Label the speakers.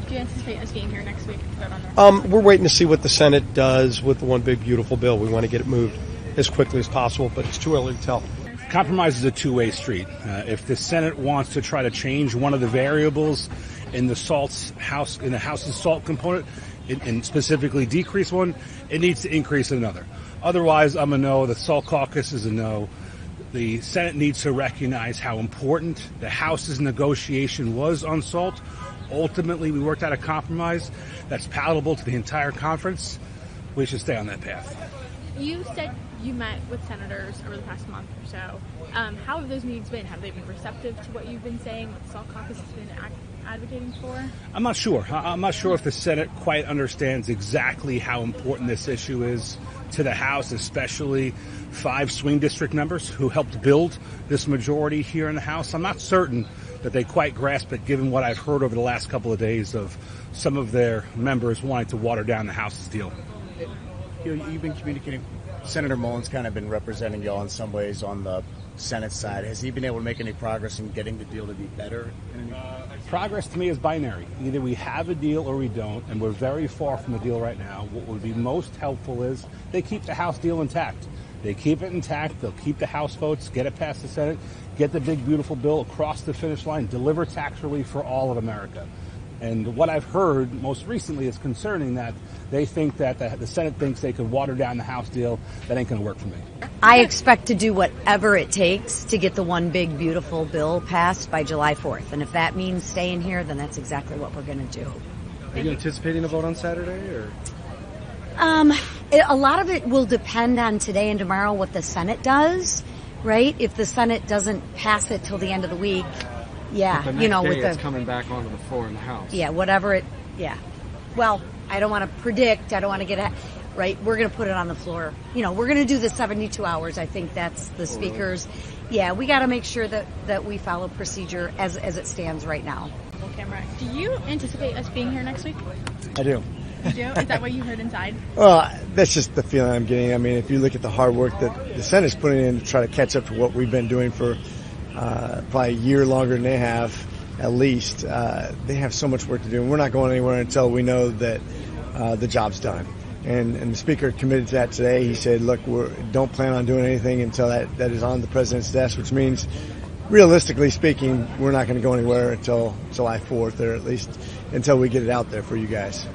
Speaker 1: Do you anticipate us being here next week to vote on that?
Speaker 2: We're waiting to see what the Senate does with the one big beautiful bill. We want to get it moved as quickly as possible, but it's too early to tell.
Speaker 3: Compromise is a two-way street. If the Senate wants to try to change one of the variables in the House's salt component, and specifically decrease one, it needs to increase another. Otherwise, I'm a no. The Salt Caucus is a no. The Senate needs to recognize how important the House's negotiation was on salt. Ultimately, we worked out a compromise that's palatable to the entire conference. We should stay on that path.
Speaker 1: You said you met with senators over the past month or so. How have those meetings been? Have they been receptive to what you've been saying, what the Salt Caucus has been advocating for?
Speaker 3: I'm not sure. I'm not sure if the Senate quite understands exactly how important this issue is to the House, especially 5 swing district members who helped build this majority here in the House. I'm not certain that they quite grasp it, given what I've heard over the last couple of days of some of their members wanting to water down the House's deal.
Speaker 4: You've been communicating. Senator Mullins kind of been representing y'all in some ways on the Senate side. Has he been able to make any progress in getting the deal to be better?
Speaker 3: Progress to me is binary. Either we have a deal or we don't, and we're very far from the deal right now. What would be most helpful is they keep the House deal intact. They keep it intact. They'll keep the House votes, get it past the Senate, get the big, beautiful bill across the finish line, deliver tax relief for all of America. And what I've heard most recently is concerning that they think that the Senate thinks they could water down the House deal. That ain't going to work for me.
Speaker 5: I expect to do whatever it takes to get the one big, beautiful bill passed by July 4th. And if that means staying here, then that's exactly what we're going to do.
Speaker 6: Are you anticipating a vote on Saturday, or?
Speaker 5: A lot of it will depend on today and tomorrow what the Senate does, right? If the Senate doesn't pass it till the end of the week, yeah,
Speaker 6: but the next day it's coming back onto the floor in the House.
Speaker 5: Yeah, whatever it, yeah. Well, I don't want to predict. I don't want to get right. We're going to put it on the floor. We're going to do the 72 hours. I think that's the speaker's. Yeah, we got to make sure that we follow procedure as it stands right now.
Speaker 1: Camera. Do you anticipate us being here next week?
Speaker 6: I do.
Speaker 1: You do? Is that what you heard inside?
Speaker 6: Well, that's just the feeling I'm getting. I mean, if you look at the hard work that the Senate's putting in to try to catch up to what we've been doing for probably a year longer than they have, at least, they have so much work to do. And we're not going anywhere until we know that the job's done. And the Speaker committed to that today. He said, look, we don't plan on doing anything until that is on the President's desk, which means, realistically speaking, we're not going to go anywhere until July 4th, or at least until we get it out there for you guys.